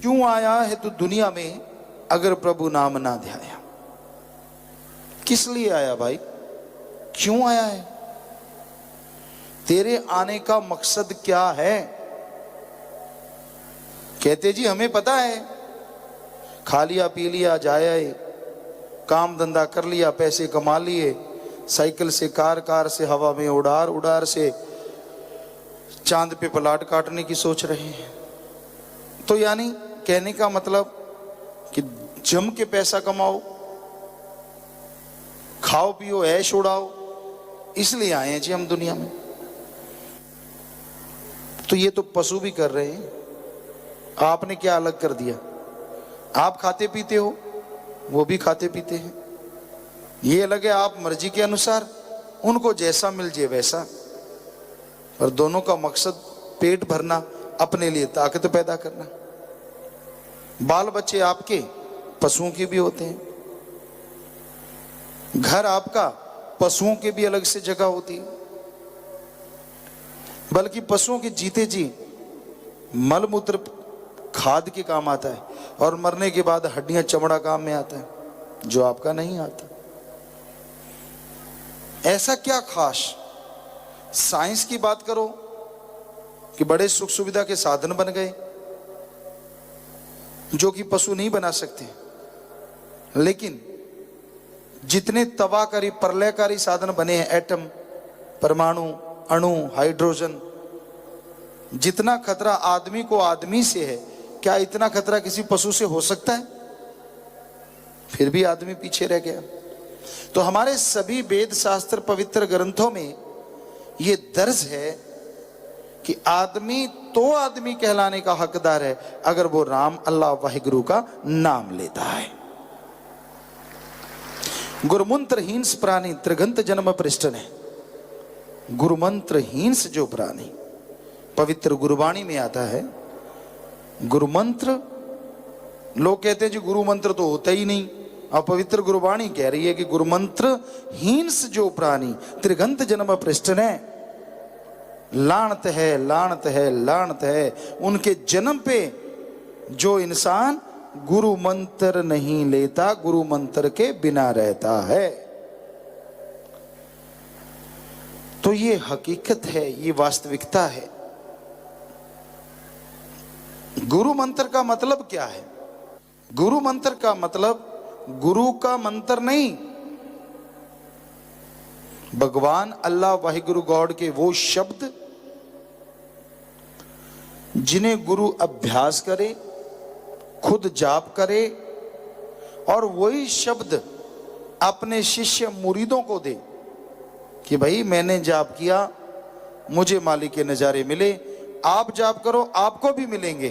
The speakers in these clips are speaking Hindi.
क्यों आया है तू दुनिया में अगर प्रभु नाम ना ध्याया? किस लिए आया भाई? क्यों आया है? तेरे आने का मकसद क्या है? कहते जी हमें पता है, खा लिया पी लिया जाया है, काम धंधा कर लिया, पैसे कमा लिए, साइकिल से कार, कार से हवा में उड़ार, उड़ार से चांद पे प्लाट काटने की सोच रहे हैं। तो यानी कहने का मतलब कि जम के पैसा कमाओ, खाओ पियो, ऐश उड़ाओ, इसलिए आए हैं जी हम दुनिया में। तो ये तो पशु भी कर रहे हैं, आपने क्या अलग कर दिया? आप खाते पीते हो, वो भी खाते पीते हैं। ये अलग है आप मर्जी के अनुसार, उनको जैसा मिल जाए वैसा, पर दोनों का मकसद पेट भरना, अपने लिए ताकत पैदा करना। बाल बच्चे आपके पशुओं के भी होते हैं, घर आपका पशुओं के भी अलग से जगह होती है। बल्कि पशुओं के जीते जी मल मूत्र खाद के काम आता है, और मरने के बाद हड्डियां चमड़ा काम में आता है, जो आपका नहीं आता। ऐसा क्या खास? साइंस की बात करो कि बड़े सुख सुविधा के साधन बन गए जो कि पशु नहीं बना सकते, लेकिन जितने तबाहकारी प्रलयकारी साधन बने हैं, एटम, परमाणु, अणु, हाइड्रोजन, जितना खतरा आदमी को आदमी से है, क्या इतना खतरा किसी पशु से हो सकता है? फिर भी आदमी पीछे रह गया। तो हमारे सभी वेद शास्त्र पवित्र ग्रंथों में ये दर्ज है कि आदमी तो आदमी कहलाने का हकदार है अगर वो राम, अल्लाह, वाहिगुरु का नाम लेता है। गुरुमंत्रहीन प्राणी त्रिगंत जन्म पृष्ठ ने, गुरुमंत्रहीन जो प्राणी, पवित्र गुरुवाणी में आता है, गुरुमंत्र, लोग कहते हैं जी गुरु मंत्र तो होता ही नहीं, अब पवित्र गुरुवाणी कह रही है कि गुरुमंत्र हींस जो प्राणी त्रिगंत जन्म पृष्ठ ने, लानत है, लानत है, लानत है उनके जन्म पे जो इंसान गुरु मंत्र नहीं लेता, गुरु मंत्र के बिना रहता है। तो ये हकीकत है, ये वास्तविकता है। गुरु मंत्र का मतलब क्या है? गुरु मंत्र का मतलब गुरु का मंत्र नहीं, भगवान अल्लाह वाहिगुरु गॉड के वो शब्द जिन्हें गुरु अभ्यास करे, खुद जाप करे, और वही शब्द अपने शिष्य मुरीदों को दे कि भाई मैंने जाप किया, मुझे मालिक के नजारे मिले, आप जाप करो आपको भी मिलेंगे।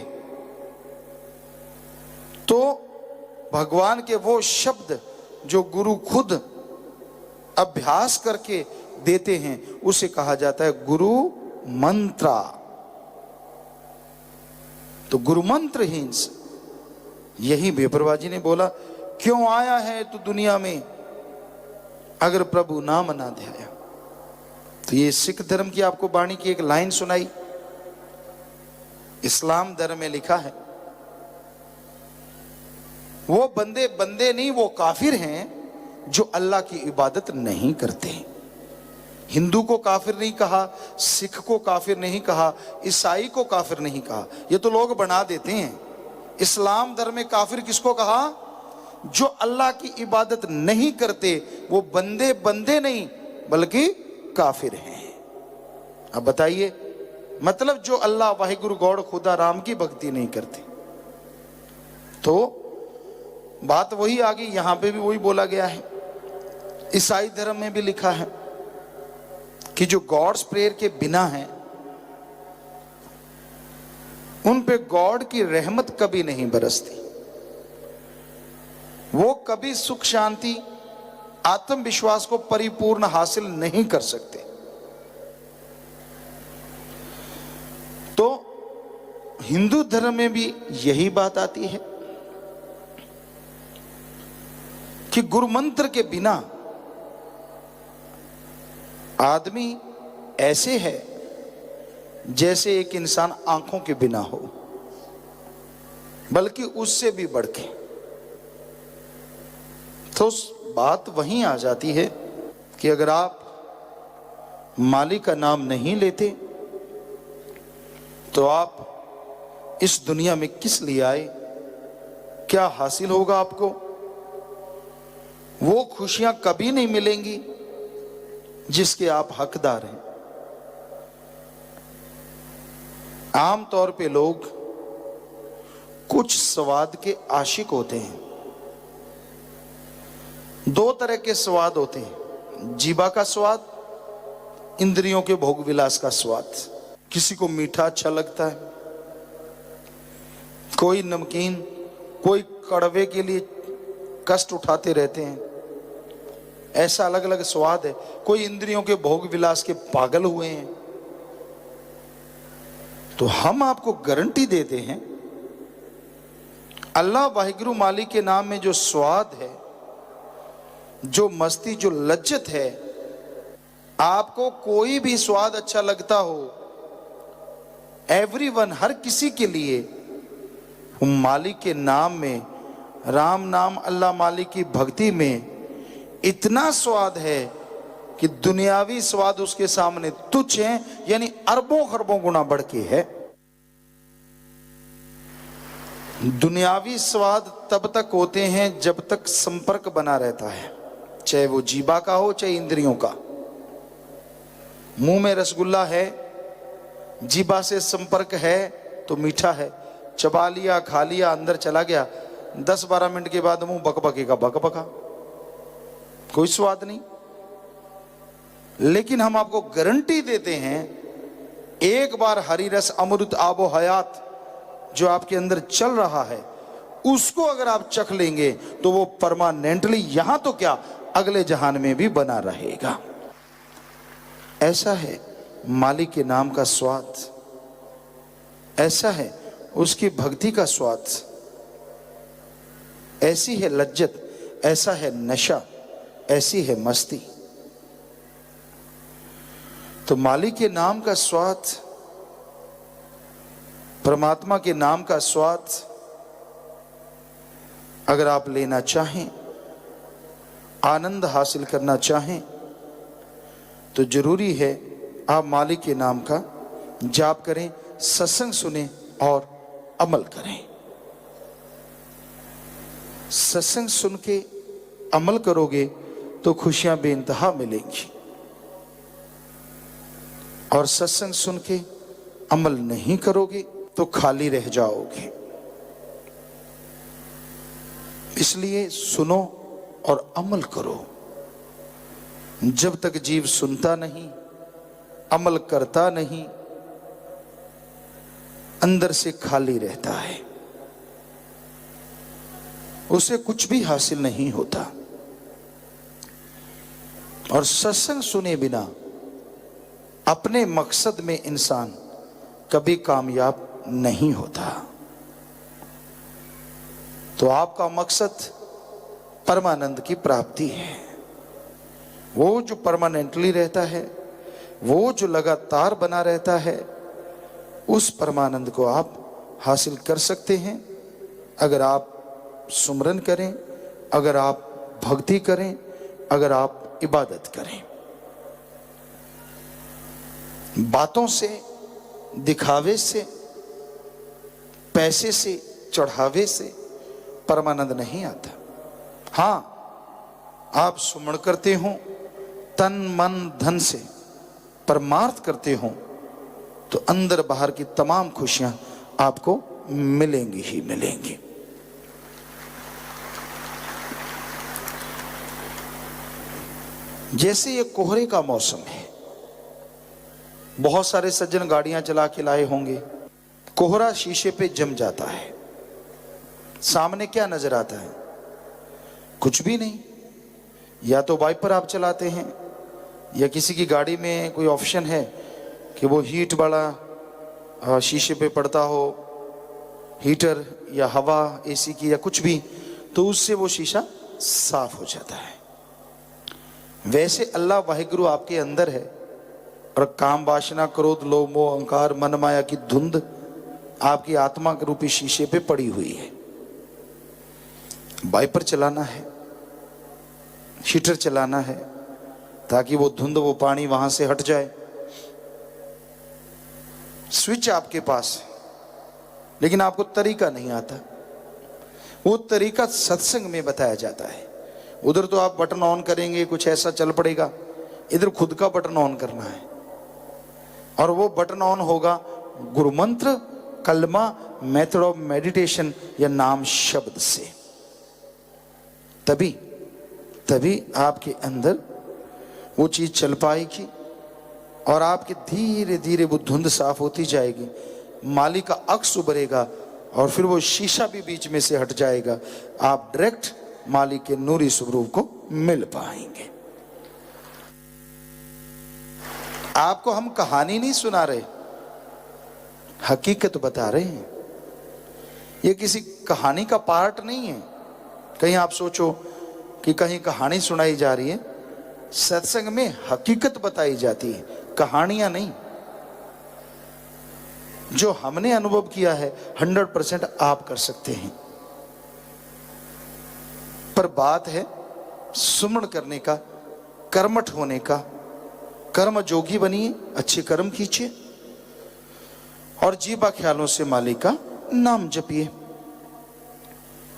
तो भगवान के वो शब्द जो गुरु खुद अभ्यास करके देते हैं उसे कहा जाता है गुरु मंत्रा। तो गुरु मंत्रहीन, यही बेपरवाह जी ने बोला क्यों आया है तू दुनिया में अगर प्रभु नाम ना ध्याया। तो ये सिख धर्म की आपको वाणी की एक लाइन सुनाई, इस्लाम धर्म में लिखा है वो बंदे बंदे नहीं, वो काफिर हैं जो अल्लाह की इबादत नहीं करते। हिंदू को काफिर नहीं कहा, सिख को काफिर नहीं कहा, ईसाई को काफिर नहीं कहा, ये तो लोग बना देते हैं। इस्लाम धर्म में काफिर किसको कहा? जो अल्लाह की इबादत नहीं करते, वो बंदे बंदे नहीं बल्कि काफिर हैं। अब बताइए, मतलब जो अल्लाह वाहिगुरु गॉड खुदा राम की भक्ति नहीं करते। तो बात वही आ गई, यहां पे भी वही बोला गया है। ईसाई धर्म में भी लिखा है कि जो गॉड्स प्रेयर के बिना है उन पे गॉड की रहमत कभी नहीं बरसती, वो कभी सुख शांति आत्मविश्वास को परिपूर्ण हासिल नहीं कर सकते। तो हिंदू धर्म में भी यही बात आती है कि गुरु मंत्र के बिना आदमी ऐसे है जैसे एक इंसान आंखों के बिना हो। बल्कि उससे भी बढ़ के। तो बात वहीं आ जाती है कि अगर आप मालिक का नाम नहीं लेते तो आप इस दुनिया में किस लिए आए, क्या हासिल होगा आपको? वो खुशियां कभी नहीं मिलेंगी जिसके आप हकदार हैं। आम तौर पे लोग कुछ स्वाद के आशिक होते हैं। दो तरह के स्वाद होते हैं, जीवा का स्वाद, इंद्रियों के भोग विलास का स्वाद। किसी को मीठा अच्छा लगता है, कोई नमकीन, कोई कड़वे के लिए कष्ट उठाते रहते हैं। ऐसा अलग अलग स्वाद है। कोई इंद्रियों के भोग विलास के पागल हुए हैं। तो हम आपको गारंटी देते हैं, अल्लाह वाहिगुरु मालिक के नाम में जो स्वाद है, जो मस्ती, जो लज्जत है, आपको कोई भी स्वाद अच्छा लगता हो, एवरीवन, हर किसी के लिए मालिक के नाम में, राम नाम, अल्लाह मालिक की भक्ति में इतना स्वाद है कि दुनियावी स्वाद उसके सामने तुच्छ है, यानी अरबों खरबों गुना बढ़ के है। दुनियावी स्वाद तब तक होते हैं जब तक संपर्क बना रहता है, चाहे वो जीवा का हो चाहे इंद्रियों का। मुंह में रसगुल्ला है, जीवा से संपर्क है तो मीठा है, चबा लिया, खा लिया, अंदर चला गया, 10-12 मिनट के बाद मुंह बकबकेगा, बकबका, कोई स्वाद नहीं। लेकिन हम आपको गारंटी देते हैं, एक बार हरी रस अमृत आबो हयात जो आपके अंदर चल रहा है, उसको अगर आप चख लेंगे तो वो परमानेंटली, यहां तो क्या, अगले जहान में भी बना रहेगा। ऐसा है मालिक के नाम का स्वाद, ऐसा है उसकी भक्ति का स्वाद, ऐसी है लज्जत, ऐसा है नशा, ऐसी है मस्ती। तो मालिक के नाम का स्वाद, परमात्मा के नाम का स्वाद अगर आप लेना चाहें, आनंद हासिल करना चाहें, तो जरूरी है आप मालिक के नाम का जाप करें, सत्संग सुने और अमल करें। सत्संग सुन के अमल करोगे तो खुशियां बेइंतहा मिलेंगी, और सत्संग सुन के अमल नहीं करोगे तो खाली रह जाओगे। इसलिए सुनो और अमल करो। जब तक जीव सुनता नहीं, अमल करता नहीं, अंदर से खाली रहता है, उसे कुछ भी हासिल नहीं होता। और सत्संग सुने बिना अपने मकसद में इंसान कभी कामयाब नहीं होता। तो आपका मकसद परमानंद की प्राप्ति है, वो जो परमानेंटली रहता है, वो जो लगातार बना रहता है, उस परमानंद को आप हासिल कर सकते हैं अगर आप सुमरन करें, अगर आप भक्ति करें, अगर आप इबादत करें। बातों से, दिखावे से, पैसे से, चढ़ावे से परमानंद नहीं आता। हां, आप सुमरण करते हो तन मन धन से, परमार्थ करते हो, तो अंदर बाहर की तमाम खुशियां आपको मिलेंगी ही मिलेंगी। जैसे ये कोहरे का मौसम है, बहुत सारे सज्जन गाड़ियां चला के लाए होंगे, कोहरा शीशे पे जम जाता है, सामने क्या नजर आता है? कुछ भी नहीं। या तो वाइपर आप चलाते हैं, या किसी की गाड़ी में कोई ऑप्शन है कि वो हीट वाला शीशे पे पड़ता हो, हीटर या हवा एसी की या कुछ भी, तो उससे वो शीशा साफ हो जाता है। वैसे अल्लाह वाहिगुरु आपके अंदर है, और काम वासना क्रोध लोभ मोह अहंकार मन माया की धुंध आपकी आत्मा के रूपी शीशे पे पड़ी हुई है। वाइपर चलाना है, हीटर चलाना है, ताकि वो धुंध, वो पानी वहां से हट जाए। स्विच आपके पास है, लेकिन आपको तरीका नहीं आता। वो तरीका सत्संग में बताया जाता है। उधर तो आप बटन ऑन करेंगे, कुछ ऐसा चल पड़ेगा, इधर खुद का बटन ऑन करना है। और वो बटन ऑन होगा गुरु मंत्र, कलमा, मेथड ऑफ मेडिटेशन या नाम शब्द से। तभी आपके अंदर वो चीज चल पाएगी और आपके धीरे धीरे वो धुंध साफ होती जाएगी, माली का अक्स उभरेगा और फिर वो शीशा भी बीच में से हट जाएगा। आप डायरेक्ट माली के नूरी स्वरूप को मिल पाएंगे। आपको हम कहानी नहीं सुना रहे, हकीकत बता रहे हैं। ये किसी कहानी का पार्ट नहीं है। कहीं आप सोचो कि कहीं कहानी सुनाई जा रही है। सत्संग में हकीकत बताई जाती है, कहानियां नहीं। जो हमने अनुभव किया है 100% आप कर सकते हैं। पर बात है सुमरण करने का, कर्मठ होने का। कर्म जोगी बनिए, अच्छे कर्म कीजिए और जीवा ख्यालों से मालिक का नाम जपिए,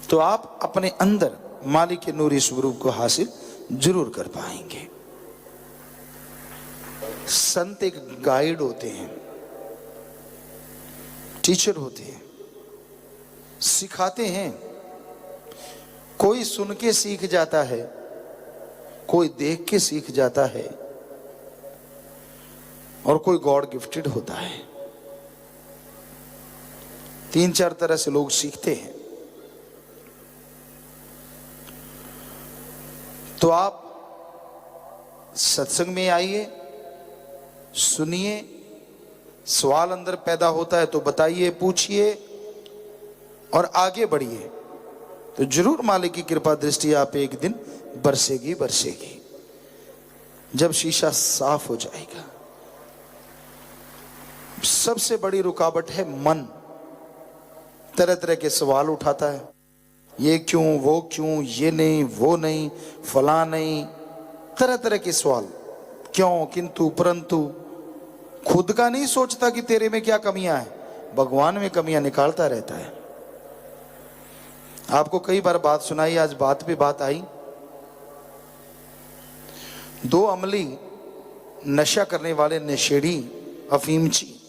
तो आप अपने अंदर मालिक के नूरी स्वरूप को हासिल जरूर कर पाएंगे। संत एक गाइड होते हैं, टीचर होते हैं, सिखाते हैं। कोई सुन के सीख जाता है, कोई देख के सीख जाता है और कोई गॉड गिफ्टेड होता है। 3-4 तरह से लोग सीखते हैं। तो आप सत्संग में आइए, सुनिए, सवाल अंदर पैदा होता है तो बताइए, पूछिए और आगे बढ़िए, तो जरूर मालिक की कृपा दृष्टि आप एक दिन बरसेगी। जब शीशा साफ हो जाएगा। सबसे बड़ी रुकावट है मन। तरह तरह के सवाल उठाता है, ये क्यों, वो क्यों, ये नहीं, वो नहीं, फला नहीं, तरह तरह के सवाल। क्यों, किंतु, परंतु। खुद का नहीं सोचता कि तेरे में क्या कमियां हैं, भगवान में कमियां निकालता रहता है। आपको कई बार बात सुनाई, आज बात पे बात आई। 2 अमली नशा करने वाले नशेड़ी अफीमची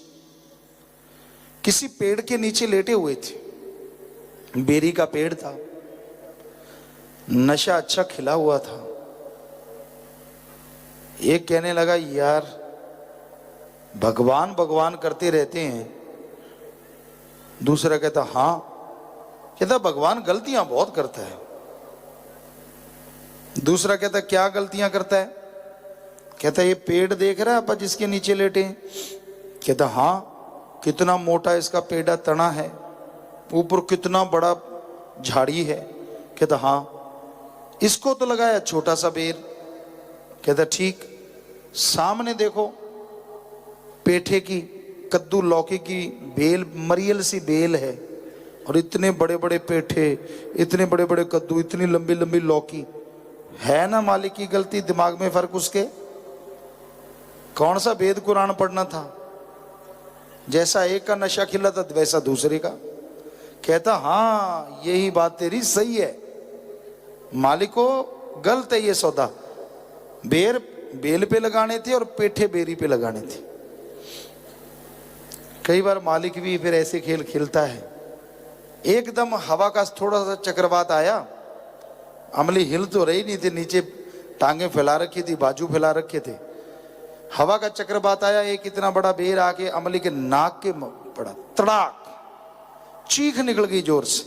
किसी पेड़ के नीचे लेटे हुए थे। बेरी का पेड़ था, नशा अच्छा खिला हुआ था। एक कहने लगा, यार भगवान भगवान करते रहते हैं। दूसरा कहता, हाँ। कहता, भगवान गलतियां बहुत करता है। दूसरा कहता, क्या गलतियां करता है? कहता, ये पेड़ देख रहा है आप जिसके नीचे लेटे हैं? कहता, हाँ। कितना मोटा इसका पेड़ा तना है, ऊपर कितना बड़ा झाड़ी है। कहता, हाँ। इसको तो लगाया छोटा सा बेर। कहता, ठीक। सामने देखो, पेठे की, कद्दू लौकी की बेल, मरियल सी बेल है और इतने बड़े बड़े पेठे, इतने बड़े बड़े कद्दू, इतनी लंबी लंबी लौकी। है ना मालिक की गलती, दिमाग में फर्क उसके? कौन सा वेद कुरान पढ़ना था? जैसा एक का नशा खिला था वैसा दूसरे का। कहता, हाँ यही बात तेरी सही है, मालिको गलत है ये सौदा। बेर बेल पे लगाने थे और पेठे बेरी पे लगाने थे। कई बार मालिक भी फिर ऐसे खेल खेलता है। एकदम हवा का थोड़ा सा चक्रवात आया, अमली हिल तो रही नहीं थी, नीचे टांगे फैला रखी थी, बाजू फैला रखे थे। हवा का चक्रवात आया, एक इतना बड़ा बेर आके अमली के नाक के पड़ा, तड़ाक, चीख निकल गई जोर से।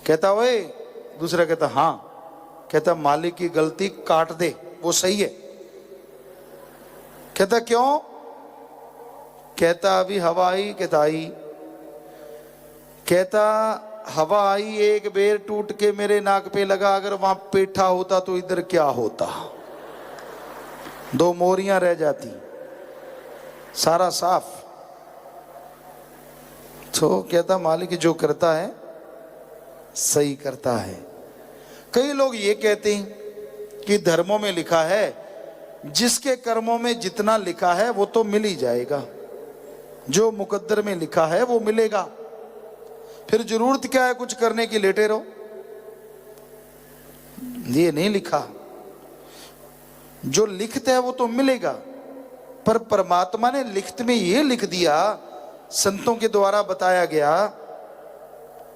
कहता, ओए। दूसरा कहता, हाँ। कहता, मालिक की गलती काट दे, वो सही है। कहता, क्यों? कहता, अभी हवा आई। कहता, आई। कहता, हवा आई, एक बेर टूट के मेरे नाक पे लगा, अगर वहां पेठा होता तो इधर क्या होता? 2 मोरियां रह जाती, सारा साफ। तो कहता मालिक जो करता है सही करता है। कई लोग ये कहते हैं कि धर्मों में लिखा है जिसके कर्मों में जितना लिखा है वो तो मिल ही जाएगा, जो मुकद्दर में लिखा है वो मिलेगा, फिर जरूरत क्या है कुछ करने की, लेटे रहो। ये नहीं लिखा, जो लिखता है वो तो मिलेगा। पर परमात्मा ने लिखत में ये लिख दिया, संतों के द्वारा बताया गया,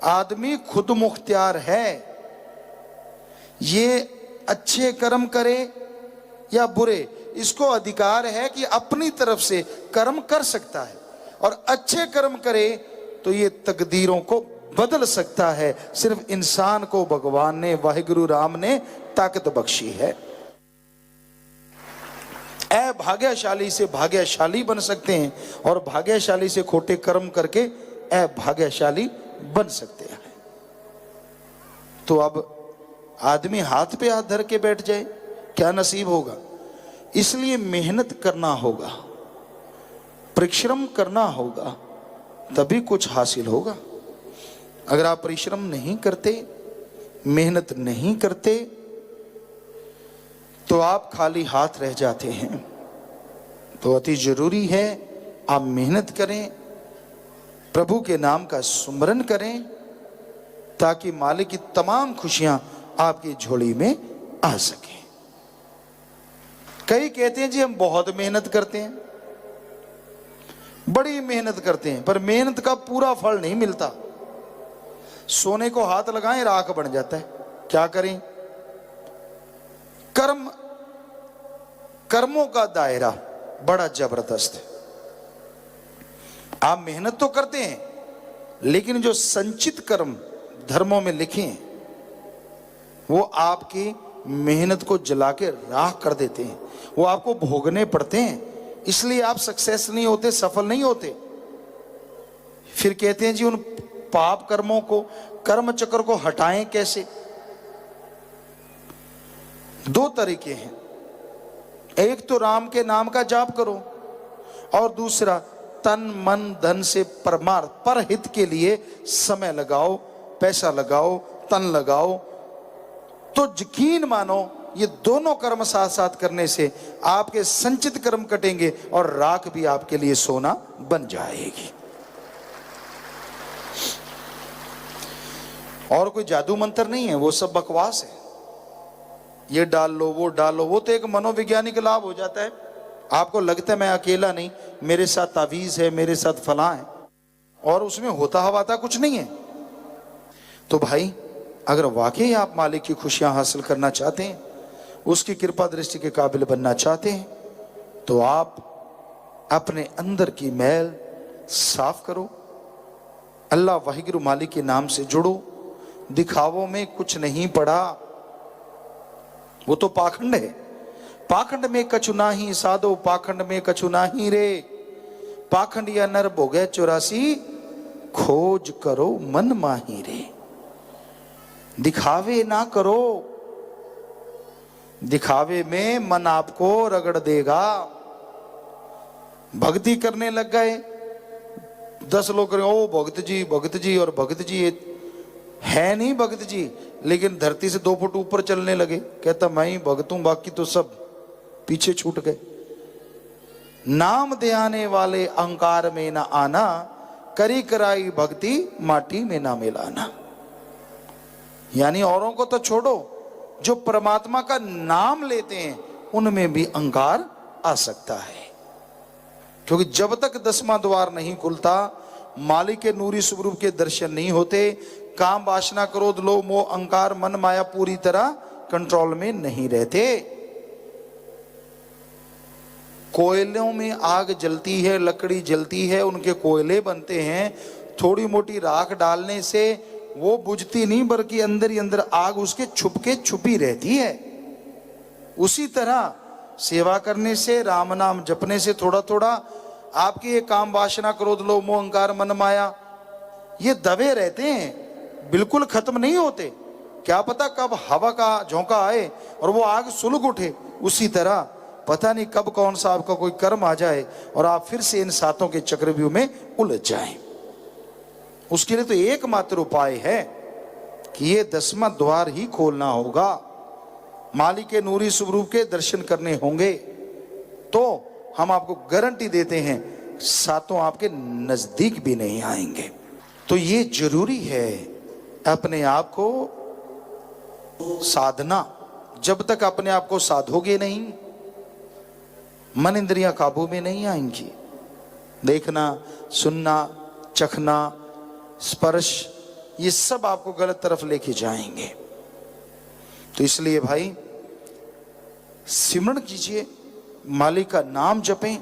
आदमी खुद मुख्तियार है, ये अच्छे कर्म करे या बुरे, इसको अधिकार है कि अपनी तरफ से कर्म कर सकता है, और अच्छे कर्म करे तो ये तकदीरों को बदल सकता है। सिर्फ इंसान को भगवान ने, वाहिगुरु राम ने ताकत बख्शी है। ऐ भाग्यशाली से भाग्यशाली बन सकते हैं, और भाग्यशाली से खोटे कर्म करके ऐ भाग्यशाली बन सकते हैं। तो अब आदमी हाथ पे हाथ धर के बैठ जाए, क्या नसीब होगा? इसलिए मेहनत करना होगा, परिश्रम करना होगा, तभी कुछ हासिल होगा। अगर आप परिश्रम नहीं करते, मेहनत नहीं करते, तो आप खाली हाथ रह जाते हैं। तो अति जरूरी है आप मेहनत करें, प्रभु के नाम का सुमरन करें, ताकि मालिक की तमाम खुशियां आपकी झोली में आ सके। कई कहते हैं जी हम बहुत मेहनत करते हैं, बड़ी मेहनत करते हैं, पर मेहनत का पूरा फल नहीं मिलता। सोने को हाथ लगाएं राख बन जाता है। क्या करें? कर्मों का दायरा बड़ा जबरदस्त है। आप मेहनत तो करते हैं, लेकिन जो संचित कर्म धर्मों में लिखे हैं वो आपकी मेहनत को जला के राख कर देते हैं, वो आपको भोगने पड़ते हैं। इसलिए आप सक्सेस नहीं होते, सफल नहीं होते। फिर कहते हैं जी उन पाप कर्मों को, कर्म चक्र को हटाएं कैसे? दो तरीके हैं, एक तो राम के नाम का जाप करो, और दूसरा तन मन धन से परमार्थ परहित के लिए समय लगाओ, पैसा लगाओ, तन लगाओ। तो यकीन मानो ये दोनों कर्म साथ साथ करने से आपके संचित कर्म कटेंगे और राख भी आपके लिए सोना बन जाएगी। और कोई जादू मंत्र नहीं है, वो सब बकवास है। ये डाल लो, वो डालो, वो तो एक मनोवैज्ञानिक लाभ हो जाता है। आपको लगता है मैं अकेला नहीं, मेरे साथ तावीज है, मेरे साथ फलां है, और उसमें होता हवाता कुछ नहीं है। तो भाई अगर वाकई आप मालिक की खुशियां हासिल करना चाहते हैं, उसकी कृपा दृष्टि के काबिल बनना चाहते हैं, तो आप अपने अंदर की मैल साफ करो, अल्लाह वाहिगुरु मालिक के नाम से जुड़ो। दिखावों में कुछ नहीं पड़ा, वो तो पाखंड है। पाखंड में कछु नाही साधो, पाखंड में कछु नाही रे, पाखंड या नर भोगे 84, खोज करो मन माही रे। दिखावे ना करो, दिखावे में मन आपको रगड़ देगा। भक्ति करने लग गए, 10 लोग करें ओ भगत जी, और भगत जी है नहीं भगत जी, लेकिन धरती से 2 फुट ऊपर चलने लगे। कहता मैं ही भगत हूं, बाकी तो सब पीछे छूट गए। नाम ध्याने वाले अहंकार में ना आना, करी कराई भक्ति माटी में ना मिलाना। यानी औरों को तो छोड़ो, जो परमात्मा का नाम लेते हैं उनमें भी अहंकार आ सकता है। क्योंकि जब तक 10वां द्वार नहीं खुलता, मालिक के नूरी स्वरूप के दर्शन नहीं होते, काम वासना क्रोध लोभ मोह अहंकार मन माया पूरी तरह कंट्रोल में नहीं रहते। कोयलों में आग जलती है, लकड़ी जलती है, उनके कोयले बनते हैं। थोड़ी मोटी राख डालने से वो बुझती नहीं, बल्कि अंदर ही अंदर आग उसके छुपी रहती है। उसी तरह सेवा करने से, राम नाम जपने से थोड़ा थोड़ा आपके ये काम वासना क्रोध लोभ मोह अहंकार मन माया ये दबे रहते हैं, बिल्कुल खत्म नहीं होते। क्या पता कब हवा का झोंका आए और वो आग सुलग उठे। उसी तरह पता नहीं कब कौन सा आपका कोई कर्म आ जाए और आप फिर से इन सातों के चक्रव्यूह में उलझ जाएं। उसके लिए तो एकमात्र उपाय है कि ये 10वां द्वार ही खोलना होगा, मालिक के नूरी स्वरूप के दर्शन करने होंगे। तो हम आपको गारंटी देते हैं सातों आपके नजदीक भी नहीं आएंगे। तो ये जरूरी है अपने आप को साधना। जब तक अपने आप को साधोगे नहीं, मन इंद्रियां काबू में नहीं आएंगी। देखना, सुनना, चखना, स्पर्श, ये सब आपको गलत तरफ लेके जाएंगे। तो इसलिए भाई सिमरण कीजिए, मालिक का नाम जपें,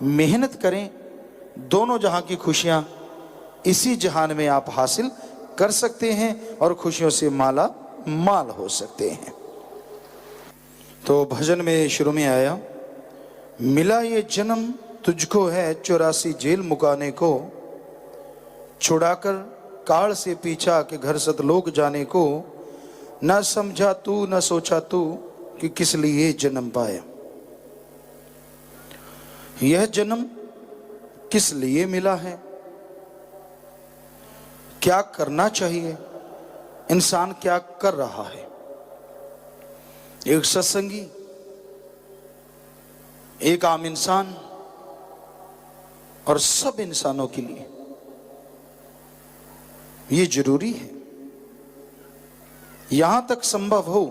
मेहनत करें। दोनों जहां की खुशियां इसी जहान में आप हासिल कर सकते हैं और खुशियों से माला माल हो सकते हैं। तो भजन में शुरू में आया, मिला ये जन्म तुझको है 84 जेल मुकाने को, छुड़ाकर काल से पीछा के घर सतलोक जाने को, न समझा तू न सोचा तू कि किस लिए जन्म पाया। यह जन्म किस लिए मिला है, क्या करना चाहिए, इंसान क्या कर रहा है। एक सत्संगी, एक आम इंसान और सब इंसानों के लिए ये जरूरी है, यहां तक संभव हो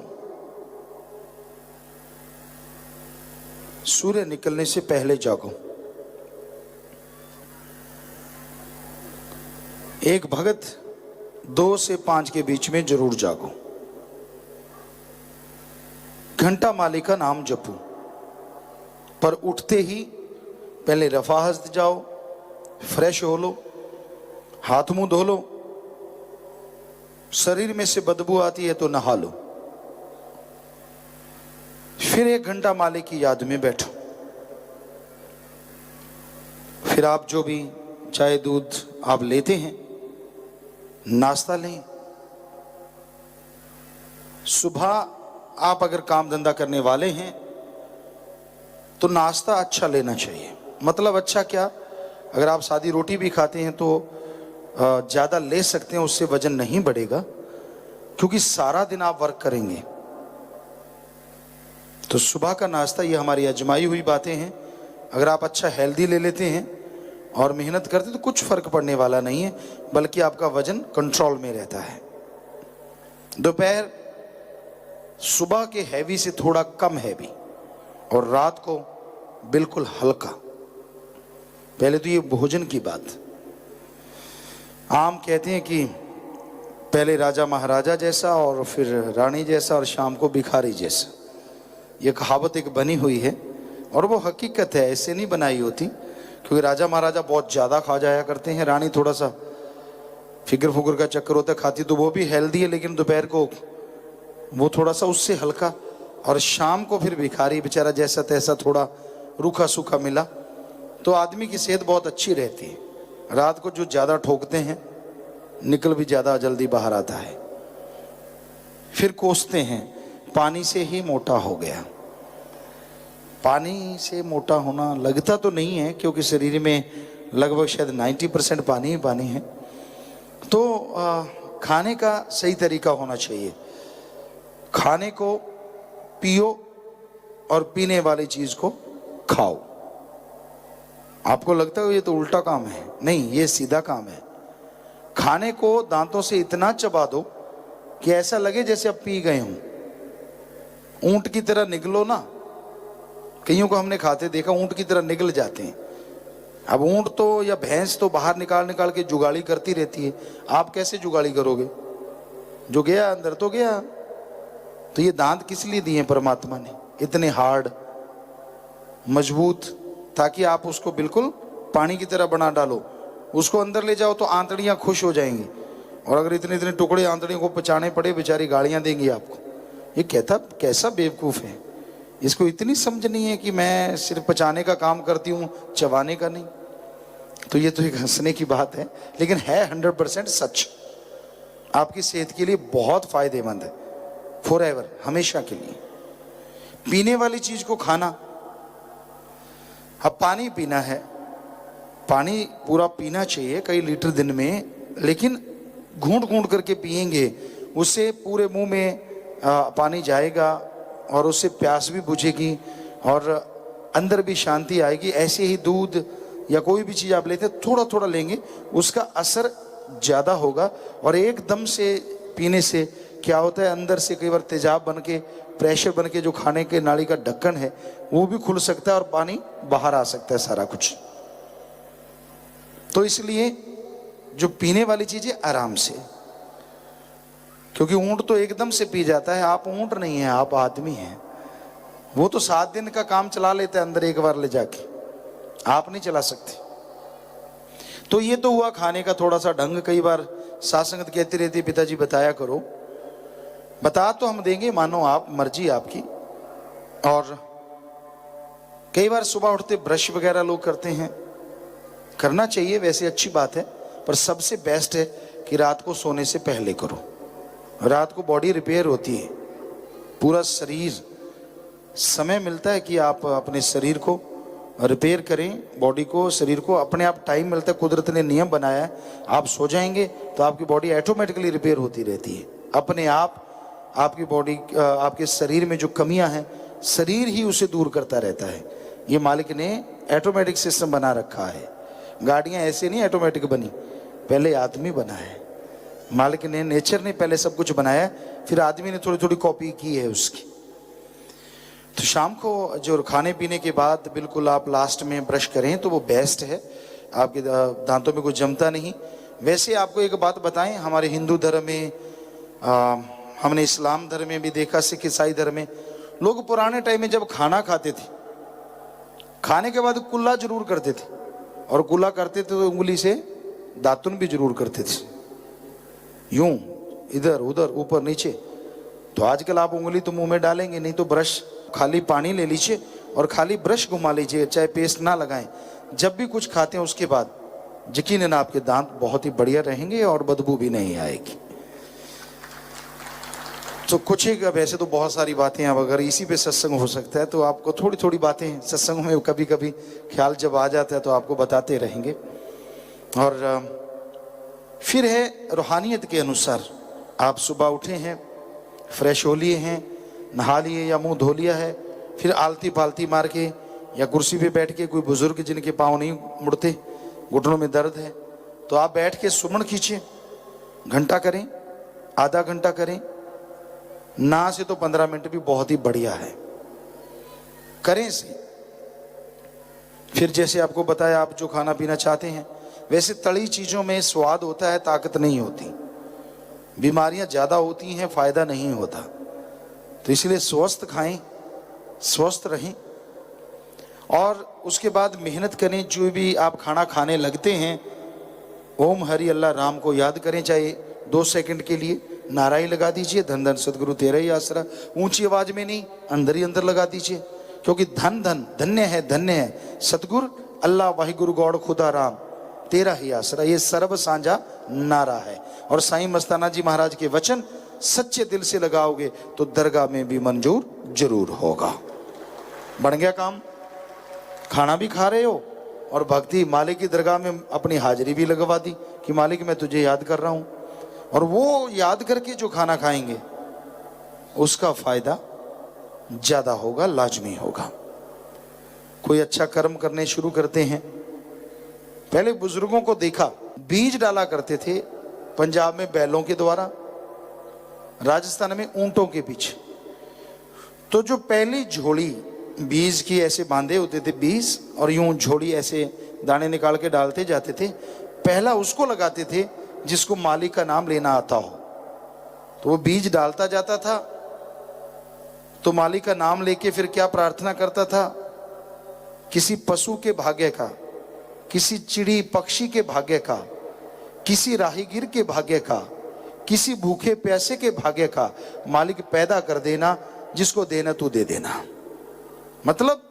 सूर्य निकलने से पहले जागो। एक भगत 2 से 5 के बीच में जरूर जागो। घंटा मालिक का नाम जपो, पर उठते ही पहले रफा हस्त जाओ, फ्रेश हो लो, हाथ मुंह धो लो, शरीर में से बदबू आती है तो नहा लो, फिर 1 घंटा मालिक की याद में बैठो। फिर आप जो भी चाय दूध आप लेते हैं, नाश्ता लें। सुबह आप अगर काम धंधा करने वाले हैं तो नाश्ता अच्छा लेना चाहिए। मतलब अच्छा क्या, अगर आप सादी रोटी भी खाते हैं तो ज़्यादा ले सकते हैं, उससे वजन नहीं बढ़ेगा, क्योंकि सारा दिन आप वर्क करेंगे। तो सुबह का नाश्ता, ये हमारी आजमाई हुई बातें हैं। अगर आप अच्छा हेल्दी ले लेते हैं और मेहनत करते तो कुछ फर्क पड़ने वाला नहीं है, बल्कि आपका वजन कंट्रोल में रहता है। दोपहर सुबह के हैवी से थोड़ा कम हैवी और रात को बिल्कुल हल्का। पहले तो ये भोजन की बात। आम कहते हैं कि पहले राजा महाराजा जैसा और फिर रानी जैसा और शाम को भिखारी जैसा। ये कहावत एक बनी हुई है और वो हकीकत है, ऐसे नहीं बनाई होती, क्योंकि राजा महाराजा बहुत ज़्यादा खा जाया करते हैं, रानी थोड़ा सा फिक्र फुकर का चक्कर होता है, खाती तो वो भी हेल्दी है, लेकिन दोपहर को वो थोड़ा सा उससे हल्का, और शाम को फिर भिखारी बेचारा जैसा तैसा थोड़ा रूखा सूखा मिला, तो आदमी की सेहत बहुत अच्छी रहती है। रात को जो ज़्यादा ठोकते हैं निकल भी ज़्यादा जल्दी बाहर आता है। फिर कोसते हैं पानी से ही मोटा हो गया। पानी से मोटा होना लगता तो नहीं है, क्योंकि शरीर में लगभग शायद 90% पानी ही पानी है। तो खाने का सही तरीका होना चाहिए। खाने को पियो और पीने वाली चीज को खाओ। आपको लगता है ये तो उल्टा काम है, नहीं, ये सीधा काम है। खाने को दांतों से इतना चबा दो कि ऐसा लगे जैसे अब पी गए हों। ऊंट की तरह निगलो ना, कईयों को हमने खाते देखा, ऊंट की तरह निगल जाते हैं। अब ऊंट तो या भैंस तो बाहर निकाल निकाल के जुगाली करती रहती है, आप कैसे जुगाली करोगे? जो गया अंदर तो गया। तो ये दांत किस लिए दिए परमात्मा ने, इतने हार्ड मजबूत, ताकि आप उसको बिल्कुल पानी की तरह बना डालो। उसको अंदर ले जाओ तो आंतड़ियां खुश हो जाएंगी, और अगर इतने इतने टुकड़े आंतड़ियों को पचाने पड़े, बेचारी गालियां देंगी आपको। ये कहता कैसा बेवकूफ़ है, इसको इतनी समझ नहीं है कि मैं सिर्फ पचाने का काम करती हूँ, चबाने का नहीं। तो ये तो एक हंसने की बात है, लेकिन है 100% सच। आपकी सेहत के लिए बहुत फायदेमंद है, फॉरएवर, हमेशा के लिए। पीने वाली चीज को खाना, अब पानी पीना है, पानी पूरा पीना चाहिए, कई लीटर दिन में लेकिन घूंट घूंट करके पिएंगे, उससे पूरे मुंह में पानी जाएगा और उससे प्यास भी बुझेगी और अंदर भी शांति आएगी। ऐसे ही दूध या कोई भी चीज़ आप लेते थोड़ा थोड़ा लेंगे, उसका असर ज़्यादा होगा। और एकदम से पीने से क्या होता है, अंदर से कई बार तेजाब बन के, प्रेशर बन के जो खाने के नाली का ढक्कन है वो भी खुल सकता है और पानी बाहर आ सकता है सारा कुछ। तो इसलिए जो पीने वाली चीज़ें आराम से, क्योंकि ऊंट तो एकदम से पी जाता है, आप ऊंट नहीं है, आप आदमी हैं। वो तो 7 दिन का काम चला लेता है अंदर एक बार ले जाके, आप नहीं चला सकते। तो ये तो हुआ खाने का थोड़ा सा ढंग। कई बार सासंगत कहती रहती पिताजी बताया करो, बता तो हम देंगे, मानो आप, मर्जी आपकी। और कई बार सुबह उठते ब्रश वगैरह लोग करते हैं, करना चाहिए, वैसे अच्छी बात है, पर सबसे बेस्ट है कि रात को सोने से पहले करो। रात को बॉडी रिपेयर होती है, पूरा शरीर, समय मिलता है कि आप अपने शरीर को रिपेयर करें, बॉडी को, शरीर को अपने आप टाइम मिलता है। कुदरत ने नियम बनाया है, आप सो जाएंगे तो आपकी बॉडी ऑटोमेटिकली रिपेयर होती रहती है अपने आप। आपकी बॉडी, आपके शरीर में जो कमियां हैं, शरीर ही उसे दूर करता रहता है। ये मालिक ने ऑटोमेटिक सिस्टम बना रखा है। गाड़ियां ऐसे नहीं ऑटोमेटिक बनी, पहले आदमी बना है। मालिक ने, नेचर ने पहले सब कुछ बनाया, फिर आदमी ने थोड़ी थोड़ी कॉपी की है उसकी। तो शाम को जो खाने पीने के बाद बिल्कुल आप लास्ट में ब्रश करें तो वो बेस्ट है, आपके दांतों में कुछ जमता नहीं। वैसे आपको एक बात बताएं, हमारे हिंदू धर्म में, हमने इस्लाम धर्म में भी देखा, सिख ईसाई धर्म में, लोग पुराने टाइम में जब खाना खाते थे, खाने के बाद कुल्ला जरूर करते थे, और कुल्ला करते थे तो उंगली से दातुन भी जरूर करते थे, यूं इधर उधर ऊपर नीचे। तो आजकल आप उंगली तो मुंह में डालेंगे नहीं, तो ब्रश, खाली पानी ले लीजिए और खाली ब्रश घुमा लीजिए, चाहे पेस्ट ना लगाएं। जब भी कुछ खाते हैं उसके बाद यकीनन आपके दांत बहुत ही बढ़िया रहेंगे और बदबू भी नहीं आएगी। तो कुछ ही, वैसे तो बहुत सारी बातें, अब अगर इसी पे सत्संग हो सकता है तो आपको थोड़ी थोड़ी बातें सत्संग में कभी कभी ख्याल जब आ जाता है तो आपको बताते रहेंगे। और फिर है रूहानियत के अनुसार, आप सुबह उठे हैं, फ्रेश हो लिए हैं, नहा लिए या मुंह धो लिया है, फिर आलती पालती मार के या कुर्सी पे बैठ के, कोई बुजुर्ग जिनके पाँव नहीं मुड़ते, घुटनों में दर्द है, तो आप बैठ के सुमन खींचे, घंटा करें, आधा घंटा करें, ना से तो 15 मिनट भी बहुत ही बढ़िया है, करें से। फिर जैसे आपको बताया, आप जो खाना पीना चाहते हैं, वैसे तली चीज़ों में स्वाद होता है, ताकत नहीं होती, बीमारियां ज़्यादा होती हैं, फ़ायदा नहीं होता। तो इसलिए स्वस्थ खाएं, स्वस्थ रहें, और उसके बाद मेहनत करें। जो भी आप खाना खाने लगते हैं, ओम हरि अल्लाह राम को याद करें, चाहे 2 सेकंड के लिए नाराई लगा दीजिए, धन धन सदगुरु तेरा ही आसरा। ऊंची आवाज में नहीं, अंदर ही अंदर लगा दीजिए, क्योंकि धन धन, धन्य है सतगुरु अल्लाह वाहिगुरु गौड़ खुदा राम तेरा ही आसरा, ये सर्व सांझा नारा है। और साईं मस्ताना जी महाराज के वचन सच्चे दिल से लगाओगे तो दरगाह में भी मंजूर जरूर होगा। बन गया काम, खाना भी खा रहे हो और भक्ति, मालिक की दरगाह में अपनी हाजिरी भी लगवा दी कि मालिक मैं तुझे याद कर रहा हूं। और वो याद करके जो खाना खाएंगे उसका फायदा ज्यादा होगा, लाजमी होगा। कोई अच्छा कर्म करने शुरू करते हैं, पहले बुजुर्गों को देखा, बीज डाला करते थे, पंजाब में बैलों के द्वारा, राजस्थान में ऊंटों के पीछे। तो जो पहली झोली बीज की ऐसे बांधे होते थे बीज, और यूं झोली ऐसे दाने निकाल के डालते जाते थे, पहला उसको लगाते थे जिसको मालिक का नाम लेना आता हो। तो वो बीज डालता जाता था, तो मालिक का नाम लेके फिर क्या प्रार्थना करता था, किसी पशु के भाग्य का, किसी चिड़ी पक्षी के भाग्य का, किसी राहीगीर के भाग्य का, किसी भूखे प्यासे के भाग्य का मालिक पैदा कर देना, जिसको देना तू दे देना। मतलब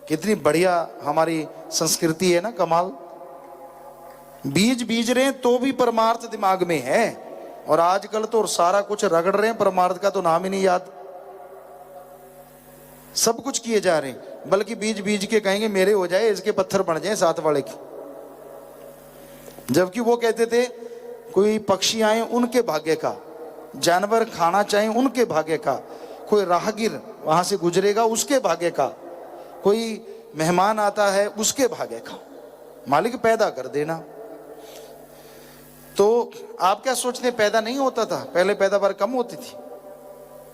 कितनी बढ़िया हमारी संस्कृति है ना, कमाल। बीज बीज रहे हैं तो भी परमार्थ दिमाग में है, और आजकल तो सारा कुछ रगड़ रहे हैं, परमार्थ का तो नाम ही नहीं याद, सब कुछ किए जा रहे हैं, बल्कि बीज बीज के कहेंगे मेरे हो जाए, इसके पत्थर बन जाए साथ वाले की। जबकि वो कहते थे कोई पक्षी आए उनके भाग्य का, जानवर खाना चाहे उनके भाग्य का, कोई राहगीर वहां से गुजरेगा उसके भाग्य का, कोई मेहमान आता है उसके भाग्य का। मालिक पैदा कर देना। तो आप क्या सोचते हैं पैदा नहीं होता था? पहले पैदावार कम होती थी?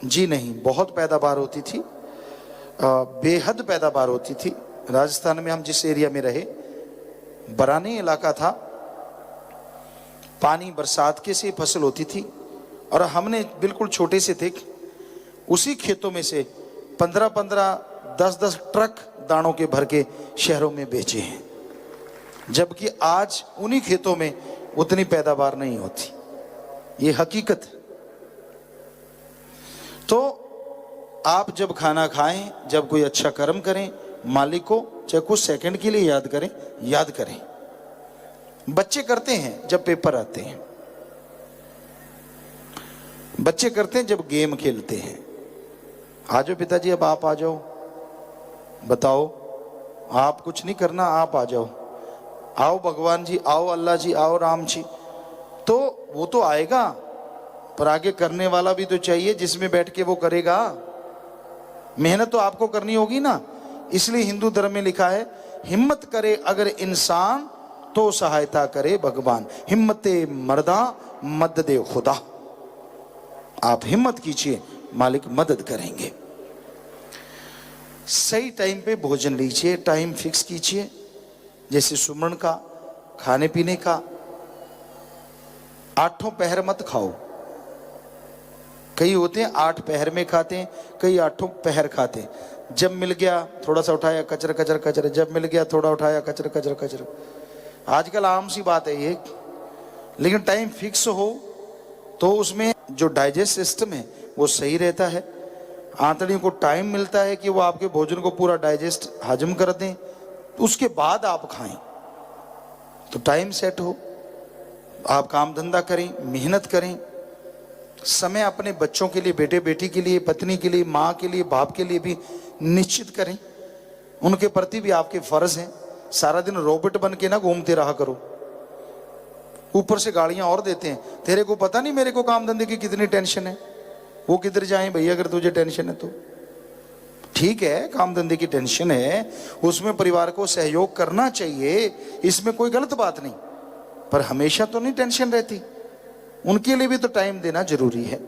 जी नहीं, बहुत पैदावार होती थी, बेहद पैदावार होती थी। राजस्थान में हम जिस एरिया में रहे, बरानी इलाका था, पानी बरसात के से फसल होती थी, और हमने बिल्कुल छोटे से थे, उसी खेतों में से 15-15, 10-10 ट्रक दानों के भर के शहरों में बेचे हैं। जबकि आज उन्हीं खेतों में उतनी पैदावार नहीं होती। ये हकीकत है। तो आप जब खाना खाएं, जब कोई अच्छा कर्म करें, मालिक को चाहे कुछ सेकंड के लिए याद करें, याद करें। बच्चे करते हैं जब पेपर आते हैं, बच्चे करते हैं जब गेम खेलते हैं। आ जाओ पिताजी, अब आप आ जाओ, बताओ, आप कुछ नहीं करना, आप आ जाओ, आओ भगवान जी, आओ अल्लाह जी, आओ राम जी। तो वो तो आएगा, पर आगे करने वाला भी तो चाहिए जिसमें बैठ के वो करेगा। मेहनत तो आपको करनी होगी ना। इसलिए हिंदू धर्म में लिखा है, हिम्मत करे अगर इंसान तो सहायता करे भगवान, हिम्मते मर्दा मदद खुदा। आप हिम्मत कीजिए, मालिक मदद करेंगे। सही टाइम पे भोजन लीजिए, टाइम फिक्स कीजिए, जैसे सुमन का, खाने पीने का। 8 पहर मत खाओ। कई होते हैं 8 पहर में खाते हैं, कई 8 पहर खाते हैं। जब मिल गया थोड़ा सा उठाया, कचर कचर कचर, जब मिल गया थोड़ा उठाया, कचर कचर कचर। आजकल आम सी बात है ये। लेकिन टाइम फिक्स हो तो उसमें जो डाइजेस्ट सिस्टम है वो सही रहता है। आंतड़ियों को टाइम मिलता है कि वो आपके भोजन को पूरा डाइजेस्ट हजम कर दें, उसके बाद आप खाएं। तो टाइम सेट हो, आप काम धंधा करें, मेहनत करें। समय अपने बच्चों के लिए, बेटे बेटी के लिए, पत्नी के लिए, माँ के लिए, बाप के लिए भी निश्चित करें। उनके प्रति भी आपके फर्ज हैं। सारा दिन रोबोट बन के ना घूमते रहा करो। ऊपर से गालियां और देते हैं, तेरे को पता नहीं मेरे को काम धंधे की कितनी टेंशन है। वो किधर जाए भैया अगर तुझे टेंशन है तो? ठीक है, काम धंधे की टेंशन है, उसमें परिवार को सहयोग करना चाहिए, इसमें कोई गलत बात नहीं, पर हमेशा तो नहीं टेंशन रहती। उनके लिए भी तो टाइम देना जरूरी है।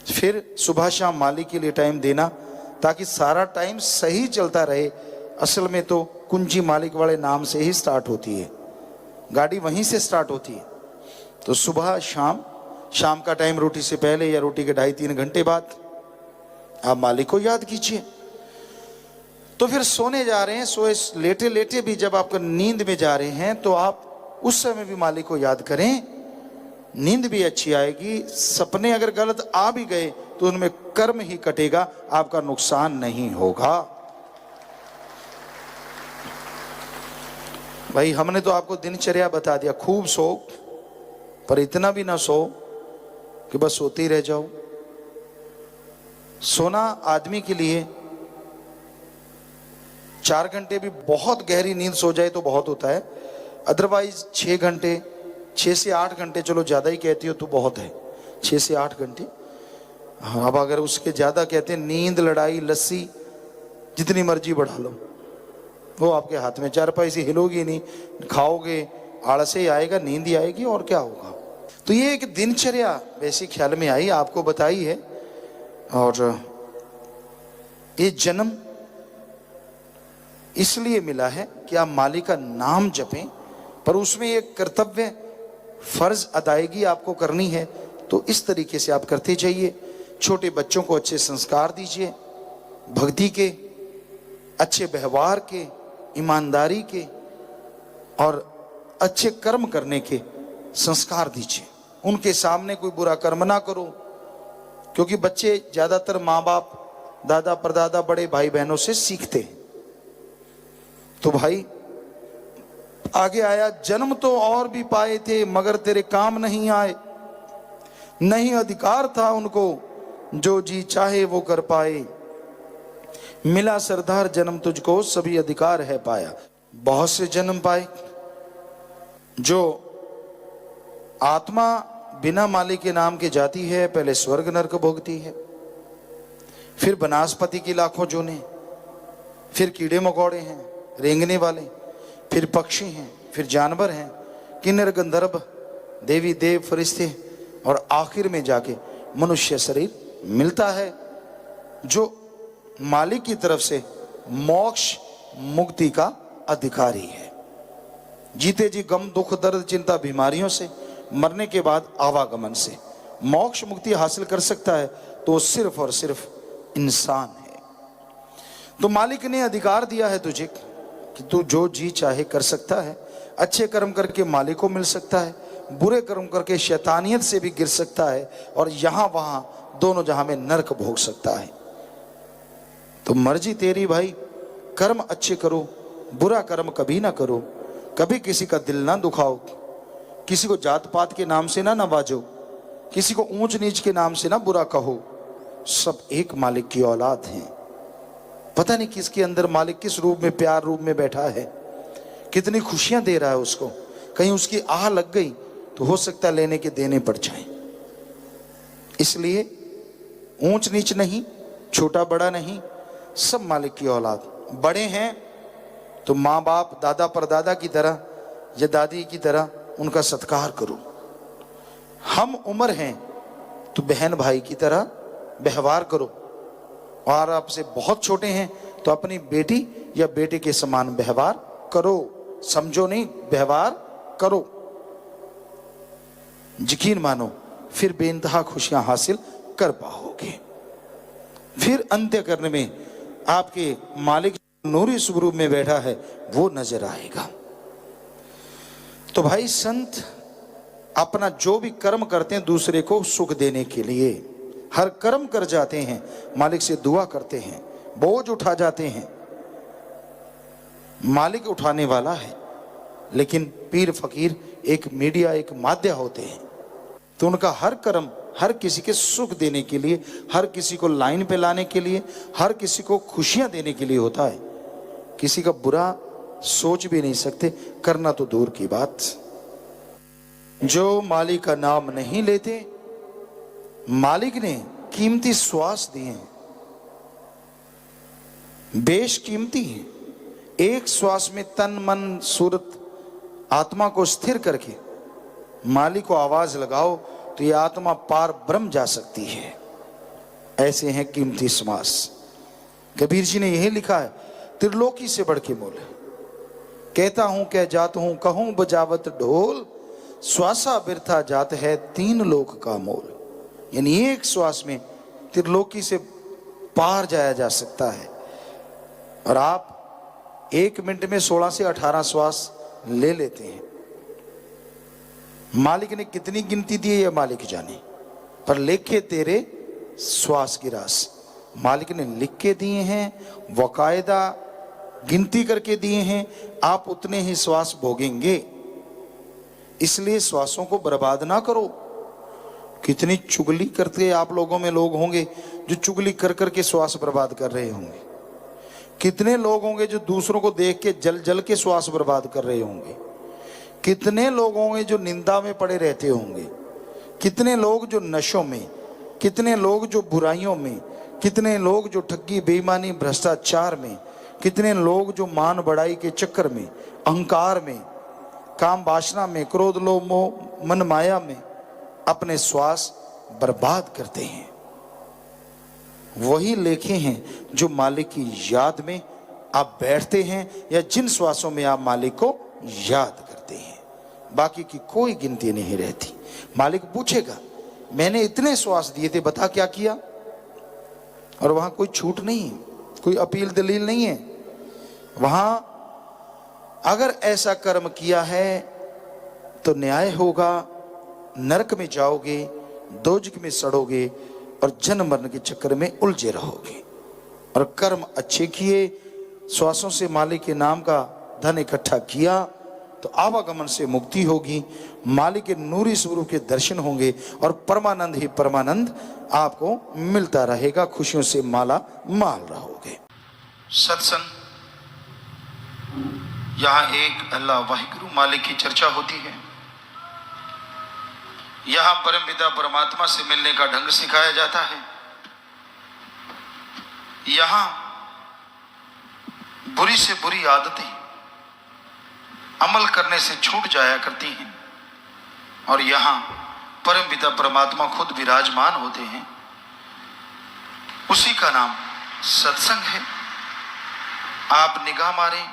फिर सुबह शाम मालिक के लिए टाइम देना, ताकि सारा टाइम सही चलता रहे। असल में तो कुंजी मालिक वाले नाम से ही स्टार्ट होती है, गाड़ी वहीं से स्टार्ट होती है। तो सुबह शाम, शाम का टाइम रोटी से पहले या रोटी के 2.5-3 घंटे बाद आप मालिक को याद कीजिए। तो फिर सोने जा रहे हैं, सोए लेटे लेटे भी जब आप नींद में जा रहे हैं तो आप उस समय भी मालिक को याद करें। नींद भी अच्छी आएगी। सपने अगर गलत आ भी गए तो उनमें कर्म ही कटेगा, आपका नुकसान नहीं होगा। भाई हमने तो आपको दिनचर्या बता दिया, खूब सो, पर इतना भी ना सो कि बस सोते ही रह जाओ। सोना आदमी के लिए 4 घंटे भी बहुत गहरी नींद सो जाए तो बहुत होता है। अदरवाइज 6 घंटे, 6 से 8 घंटे, चलो ज्यादा ही कहती हो तो बहुत है, 6 से 8 घंटे। हाँ, अब अगर उसके ज्यादा कहते हैं, नींद, लड़ाई, लस्सी जितनी मर्जी बढ़ा लो, वो आपके हाथ में। चारपाई से हिलोगी नहीं, खाओगे, आलस ही आएगा, नींद ही आएगी, और क्या होगा। तो ये एक दिनचर्या वैसी ख्याल में आई, आपको बताई है। और ये जन्म इसलिए मिला है कि आप मालिक का नाम जपें, पर उसमें एक कर्तव्य, फर्ज अदायगी आपको करनी है। तो इस तरीके से आप करते जाइए। छोटे बच्चों को अच्छे संस्कार दीजिए, भक्ति के, अच्छे व्यवहार के, ईमानदारी के और अच्छे कर्म करने के संस्कार दीजिए। उनके सामने कोई बुरा कर्म ना करो, क्योंकि बच्चे ज्यादातर माँ बाप, दादा परदादा, बड़े भाई बहनों से सीखते हैं। तो भाई आगे आया, जन्म तो और भी पाए थे मगर तेरे काम नहीं आए, नहीं अधिकार था उनको जो जी चाहे वो कर पाए, मिला सरदार जन्म तुझको सभी अधिकार है पाया। बहुत से जन्म पाए, जो आत्मा बिना मालिक के नाम के जाती है, पहले स्वर्ग नरक भोगती है, फिर वनस्पति की लाखों जोने, फिर कीड़े मकोड़े हैं, रेंगने वाले, फिर पक्षी हैं, फिर जानवर हैं, किन्नर गंधर्व, देवी देव, फरिश्ते, और आखिर में जाके मनुष्य शरीर मिलता है, जो मालिक की तरफ से मोक्ष मुक्ति का अधिकारी है। जीते जी गम दुख दर्द चिंता बीमारियों से, मरने के बाद आवागमन से मोक्ष मुक्ति हासिल कर सकता है तो सिर्फ और सिर्फ इंसान है। तो मालिक ने अधिकार दिया है तुझे कि तू जो जी चाहे कर सकता है। अच्छे कर्म करके मालिक को मिल सकता है, बुरे कर्म करके शैतानियत से भी गिर सकता है, और यहां वहां दोनों जहां में नरक भोग सकता है। तो मर्जी तेरी भाई, कर्म अच्छे करो, बुरा कर्म कभी ना करो, कभी किसी का दिल ना दुखाओ, किसी को जात पात के नाम से ना नवाजो, किसी को ऊंच नीच के नाम से ना बुरा कहो। सब एक मालिक की औलाद हैं। पता नहीं किसके अंदर मालिक किस रूप में, प्यार रूप में बैठा है, कितनी खुशियां दे रहा है उसको। कहीं उसकी आह लग गई तो हो सकता है लेने के देने पड़ जाए। इसलिए ऊंच नीच नहीं, छोटा बड़ा नहीं, सब मालिक की औलाद। बड़े हैं तो माँ बाप, दादा परदादा की तरह या दादी की तरह उनका सत्कार करो। हम उम्र हैं तो बहन भाई की तरह व्यवहार करो, और आपसे बहुत छोटे हैं तो अपनी बेटी या बेटे के समान व्यवहार करो। समझो नहीं, व्यवहार करो। यकीन मानो, फिर बेइंतहा खुशियां हासिल कर पाओगे। फिर अंत्य करने में आपके मालिक नूरी स्वरूप में बैठा है वो नजर आएगा। तो भाई संत अपना जो भी कर्म करते हैं दूसरे को सुख देने के लिए, हर कर्म कर जाते हैं, मालिक से दुआ करते हैं, बोझ उठा जाते हैं। मालिक उठाने वाला है, लेकिन पीर फकीर एक मीडिया, एक माध्य होते हैं। तो उनका हर कर्म हर किसी के सुख देने के लिए, हर किसी को लाइन पे लाने के लिए, हर किसी को खुशियां देने के लिए होता है। किसी का बुरा सोच भी नहीं सकते, करना तो दूर की बात। जो मालिक का नाम नहीं लेते, मालिक ने कीमती श्वास दिए हैं, बेशकीमती हैं। एक श्वास में तन मन सूरत आत्मा को स्थिर करके मालिक को आवाज लगाओ तो ये आत्मा पार ब्रह्म जा सकती है। ऐसे हैं कीमती श्वास। कबीर जी ने यही लिखा है, त्रिलोकी से बढ़ के मोल। कहता हूं कह जात हूं, कहूं बजावत ढोल, श्वासा बिरथा जात है तीन लोक का मोल। यानी एक श्वास में त्रिलोकी से पार जाया जा सकता है। और आप 1 मिनट में 16 से 18 श्वास ले लेते हैं। मालिक ने कितनी गिनती दी है यह मालिक जाने, पर लेखे तेरे श्वास की रास मालिक ने लिख के दिए हैं, वकायदा गिनती करके दिए हैं। आप उतने ही श्वास भोगेंगे, इसलिए श्वासों को बर्बाद ना करो। कितनी चुगली करते आप लोगों में लोग होंगे जो चुगली कर करके श्वास बर्बाद कर रहे होंगे। कितने लोग होंगे जो दूसरों को देख के जल जल के श्वास बर्बाद कर रहे होंगे। कितने लोग होंगे जो निंदा में पड़े रहते होंगे। कितने लोग जो नशों में, कितने लोग जो बुराइयों में, कितने लोग जो ठगी बेईमानी भ्रष्टाचार में, कितने लोग जो मान बढ़ाई के चक्कर में, अहंकार में, काम वासना में, क्रोध लोभ मोह मन माया में अपने श्वास बर्बाद करते हैं। वही लेखे हैं जो मालिक की याद में आप बैठते हैं या जिन श्वासों में आप मालिक को याद करते हैं। बाकी की कोई गिनती नहीं रहती। मालिक पूछेगा, मैंने इतने श्वास दिए थे, बता क्या किया। और वहां कोई छूट नहीं है, कोई अपील दलील नहीं है। वहां अगर ऐसा कर्म किया है तो न्याय होगा, नरक में जाओगे, दोजख में सड़ोगे और जन्म मरण के चक्कर में उलझे रहोगे। और कर्म अच्छे किए, श्वासों से मालिक के नाम का धन इकट्ठा किया तो आवागमन से मुक्ति होगी, मालिक के नूरी स्वरूप के दर्शन होंगे और परमानंद ही परमानंद आपको मिलता रहेगा। खुशियों से माला माल रहोगे। सत्संग यहाँ एक अल्लाह वाहिगुरु मालिक की चर्चा होती है। यहाँ परम पिता परमात्मा से मिलने का ढंग सिखाया जाता है। यहाँ बुरी से बुरी आदतें अमल करने से छूट जाया करती हैं और यहाँ परम पिता परमात्मा खुद विराजमान होते हैं। उसी का नाम सत्संग है। आप निगाह मारें,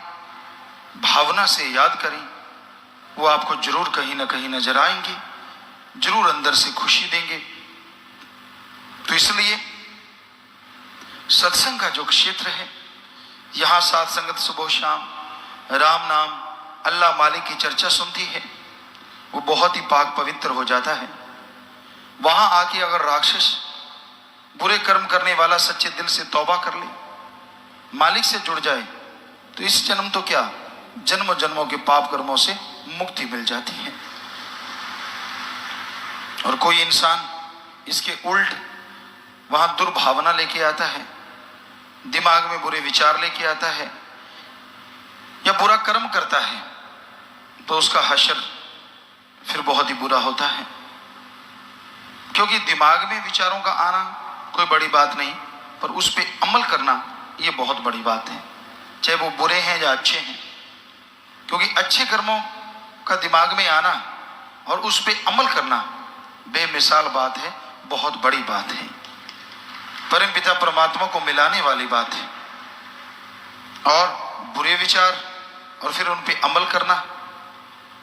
भावना से याद करें, वो आपको जरूर कहीं ना कहीं नजर आएंगे, जरूर अंदर से खुशी देंगे। तो इसलिए सत्संग का जो क्षेत्र है, यहाँ साथ संगत सुबह शाम राम नाम अल्लाह मालिक की चर्चा सुनती है, वो बहुत ही पाक पवित्र हो जाता है। वहां आके अगर राक्षस बुरे कर्म करने वाला सच्चे दिल से तौबा कर ले, मालिक से जुड़ जाए, तो इस जन्म तो क्या, जन्म जन्मों के पाप कर्मों से मुक्ति मिल जाती है। और कोई इंसान इसके उल्ट वहां दुर्भावना लेके आता है, दिमाग में बुरे विचार लेके आता है या बुरा कर्म करता है, तो उसका हशर फिर बहुत ही बुरा होता है। क्योंकि दिमाग में विचारों का आना कोई बड़ी बात नहीं, पर उस पर अमल करना ये बहुत बड़ी बात है, चाहे वो बुरे हैं या अच्छे हैं। क्योंकि अच्छे कर्मों का दिमाग में आना और उस पर अमल करना बेमिसाल बात है, बहुत बड़ी बात है, परम पिता परमात्मा को मिलाने वाली बात है। और बुरे विचार और फिर उन पे अमल करना,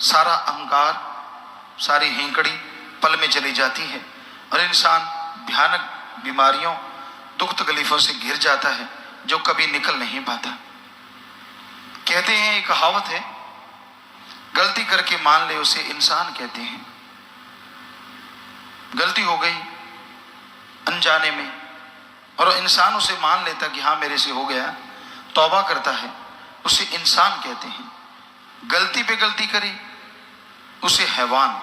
सारा अहंकार, सारी हेंकड़ी पल में चली जाती है और इंसान भयानक बीमारियों, दुख तकलीफों से घिर जाता है, जो कभी निकल नहीं पाता। कहते हैं, एक कहावत है, गलती करके मान ले उसे इंसान कहते हैं। गलती हो गई अनजाने में और इंसान उसे मान लेता कि हाँ मेरे से हो गया, तौबा करता है, उसे इंसान कहते हैं। गलती पे गलती करी उसे हैवान,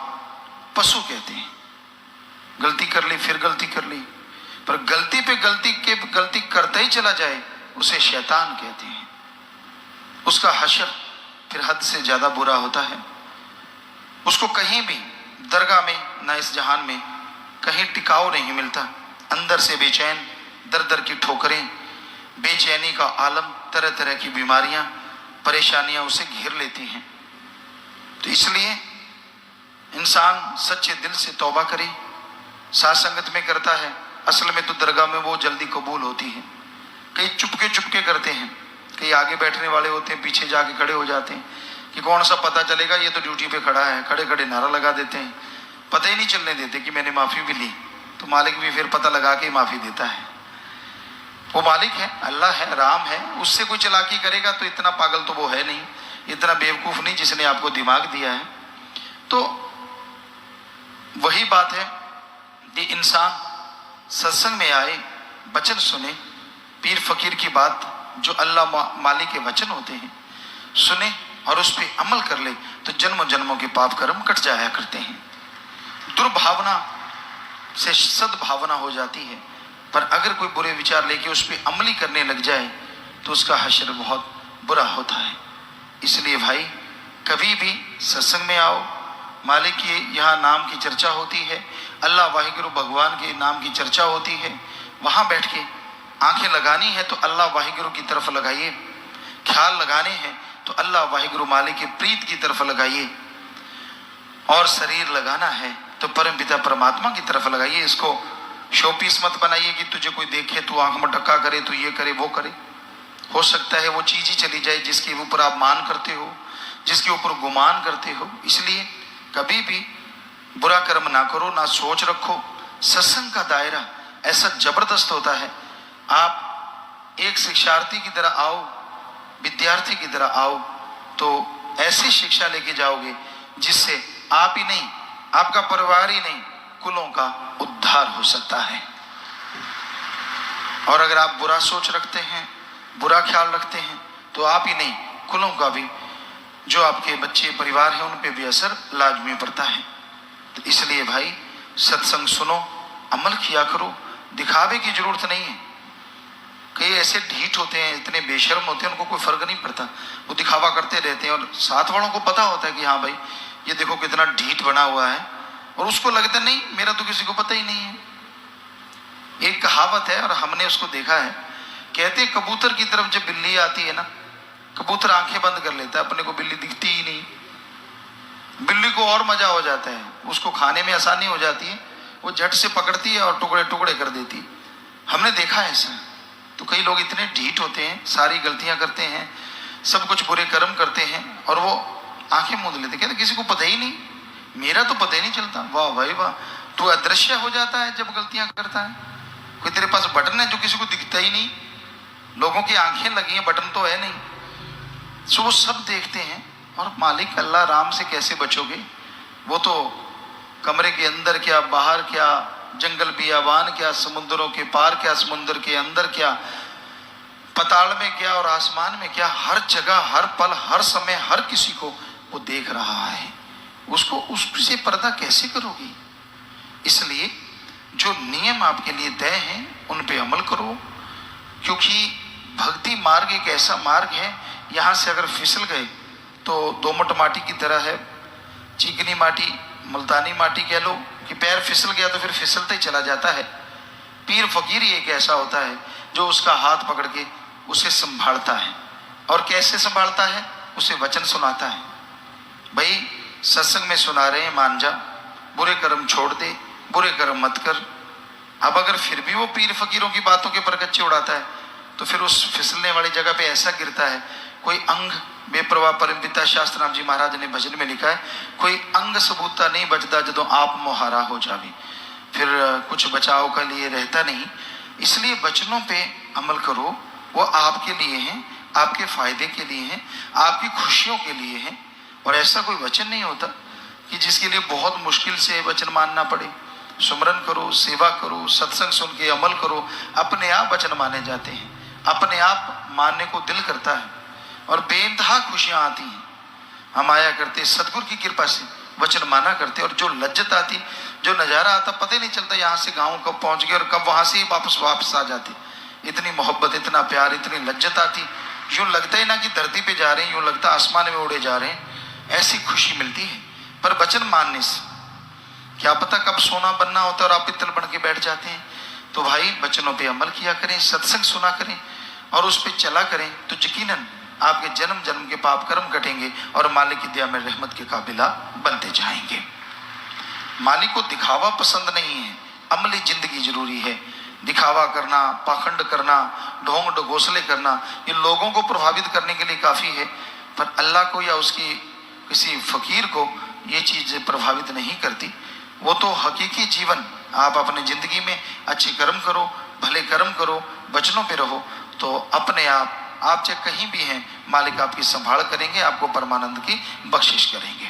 पशु कहते हैं। गलती कर ली फिर गलती कर ली, पर गलती पे गलती करता ही चला जाए, उसे शैतान कहते हैं। उसका हशर फिर हद से ज्यादा बुरा होता है। उसको कहीं भी दरगाह में, ना इस जहान में, कहीं टिकाव नहीं मिलता। अंदर से बेचैन, दर दर की ठोकरें, बेचैनी का आलम, तरह तरह की बीमारियां, परेशानियां उसे घेर लेती हैं। तो इसलिए इंसान सच्चे दिल से तौबा करे, साथ संगत में करता है, असल में तो दरगाह में वो जल्दी कबूल होती है। कई चुपके चुपके करते हैं, कई आगे बैठने वाले होते हैं, पीछे जाके खड़े हो जाते हैं कि कौन सा पता चलेगा, ये तो ड्यूटी पे खड़ा है, खड़े खड़े नारा लगा देते हैं, पता ही नहीं चलने देते कि मैंने माफी भी ली। तो मालिक भी फिर पता लगा के माफी देता है। वो मालिक है, अल्लाह है, राम है, उससे कोई चालाकी करेगा तो इतना पागल तो वो है नहीं, इतना बेवकूफ नहीं जिसने आपको दिमाग दिया है। तो वही बात है कि इंसान सत्संग में आए, वचन सुने, पीर फकीर की बात जो अल्लाह मालिक के वचन होते हैं सुने और उस पर अमल कर ले, तो जन्म जन्मों के पाप कर्म कट जाया करते हैं। दुर्भावना से सद्भावना हो जाती है, पर अगर कोई बुरे विचार लेके उस पर अमली करने लग जाए तो उसका हश्र बहुत बुरा होता है। इसलिए भाई, कभी भी सत्संग में आओ, मालिक के यहाँ नाम की चर्चा होती है, अल्लाह वाहिगुरु भगवान के नाम की चर्चा होती है, वहाँ बैठ के आंखें लगानी है तो अल्लाह वाहिगुरु की तरफ लगाइए, ख्याल लगाने हैं तो अल्लाह वाहिगुरु मालिक की प्रीत की तरफ लगाइए, और शरीर लगाना है तो परम पिता परमात्मा की तरफ लगाइए। इसको शोपीस मत बनाइए कि तुझे कोई देखे, तू आंख मटक्का करे, तू ये करे वो करे। हो सकता है वो चीज ही चली जाए जिसके ऊपर आप मान करते हो, जिसके ऊपर गुमान करते हो। इसलिए कभी भी बुरा कर्म ना करो, ना सोच रखो। सत्संग का दायरा ऐसा जबरदस्त होता है, आप एक शिक्षार्थी की तरह आओ, विद्यार्थी की तरह आओ, तो ऐसी शिक्षा लेके जाओगे जिससे आप ही नहीं, आपका परिवार ही नहीं, कुलों का उद्धार हो सकता है। और अगर आप बुरा सोच रखते हैं, बुरा ख्याल रखते हैं, तो आप ही नहीं, कुलों का भी, जो आपके बच्चे परिवार हैं, उन पे भी असर लाजमी पड़ता है। तो इसलिए भाई, सत्संग सुनो, अमल किया करो, दिखावे की जरूरत नहीं है। कई ऐसे ढीठ होते हैं, इतने बेशर्म होते हैं, उनको कोई फर्क नहीं पड़ता, वो दिखावा करते रहते हैं। और साथ वालों को पता होता है कि हाँ भाई ये देखो कितना ढीठ बना हुआ है, और उसको लगता नहीं मेरा तो किसी को पता ही नहीं है। एक कहावत है और हमने उसको देखा है, कहते हैं कबूतर की तरफ जब बिल्ली आती है ना, कबूतर आंखें बंद कर लेता है, अपने को बिल्ली दिखती ही नहीं। बिल्ली को और मजा हो जाता है, उसको खाने में आसानी हो जाती है, वो झट से पकड़ती है और टुकड़े टुकड़े कर देती है। हमने देखा है ऐसा। तो कई लोग इतने ढीठ होते हैं, सारी गलतियां करते हैं, सब कुछ बुरे कर्म करते हैं, और वो आंखें मूंद लेते, कहते किसी को पता ही नहीं, मेरा तो पता ही नहीं चलता। वाह भाई वाह, तू अदृश्य हो जाता है जब गलतियां करता है। कोई तेरे पास बटन है जो किसी को दिखता ही नहीं, लोगों की आंखें लगी हैं, बटन तो है नहीं। सो वो सब देखते हैं, और मालिक अल्लाह राम से कैसे बचोगे? वो तो कमरे के अंदर क्या, बाहर क्या, जंगल बियाबान क्या, समुद्रों के पार क्या, समुद्र के अंदर क्या, पताल में क्या और आसमान में क्या, हर जगह, हर पल, हर समय, हर किसी को वो देख रहा है। उसको उससे पर्दा कैसे करोगी? इसलिए जो नियम आपके लिए तय हैं उन पे अमल करो, क्योंकि भक्ति मार्ग एक ऐसा मार्ग है, यहाँ से अगर फिसल गए तो दोमट माटी की तरह है, चिकनी माटी, मुल्तानी माटी कह लो, कि पैर फिसल गया तो फिर फिसलते ही चला जाता है। पीर फकीर ही एक ऐसा होता है जो उसका हाथ पकड़ के उसे संभालता है। और कैसे संभालता है? उसे वचन सुनाता है, भाई सत्संग में सुना रहे हैं, मान जा, बुरे कर्म छोड़ दे, बुरे कर्म मत कर। अब अगर फिर भी वो पीर फकीरों की बातों के परगच्चे उड़ाता है तो फिर उस फिसलने वाली जगह पे ऐसा गिरता है, कोई अंग बेप्रवाह परमपिता शास्त्र नाम जी महाराज ने भजन में लिखा है, कोई अंग सबूता नहीं बचता जदों आप मोहारा हो जावे, फिर कुछ बचाव का लिए रहता नहीं। इसलिए वचनों पे अमल करो, वो आपके लिए हैं, आपके फायदे के लिए हैं, आपकी खुशियों के लिए हैं। और ऐसा कोई वचन नहीं होता कि जिसके लिए बहुत मुश्किल से वचन मानना पड़े। सुमरन करो, सेवा करो, सत्संग सुन के अमल करो, अपने आप वचन माने जाते हैं, अपने आप मानने को दिल करता है और बेइंतहा खुशियां आती हैं। हम आया करते सदगुरु की कृपा से, वचन माना करते, और जो लज्जत आती, जो नज़ारा आता, पता ही नहीं चलता यहाँ से गाँव कब पहुँच गए और कब वहाँ से ही वापस आ जाते। इतनी मोहब्बत, इतना प्यार, इतनी लज्जत आती, यूँ लगता ही ना कि धरती पे जा रहे हैं, यूँ लगता आसमान में उड़े जा रहे हैं, ऐसी खुशी मिलती है। पर वचन मानने से क्या पता कब सोना बनना होता है और आप पित्तल बन के बैठ जाते हैं। तो भाई वचनों पे अमल किया करें, सत्संग सुना करें और उस पर चला करें, तो यकीनन आपके जन्म जन्म के पाप कर्म कटेंगे और मालिक की दया में रहमत के काबिला बनते जाएंगे। मालिक को दिखावा पसंद नहीं है, अमली जिंदगी जरूरी है। दिखावा करना, पाखंड करना, ढोंग ढगोसले करना, ये लोगों को प्रभावित करने के लिए काफ़ी है, पर अल्लाह को या उसकी किसी फकीर को ये चीज़ प्रभावित नहीं करती। वो तो हकीकी जीवन, आप अपने ज़िंदगी में अच्छे कर्म करो, भले कर्म करो, वचनों पे रहो, तो अपने आप चाहे कहीं भी हैं, मालिक आपकी संभाल करेंगे, आपको परमानंद की बख्शिश करेंगे।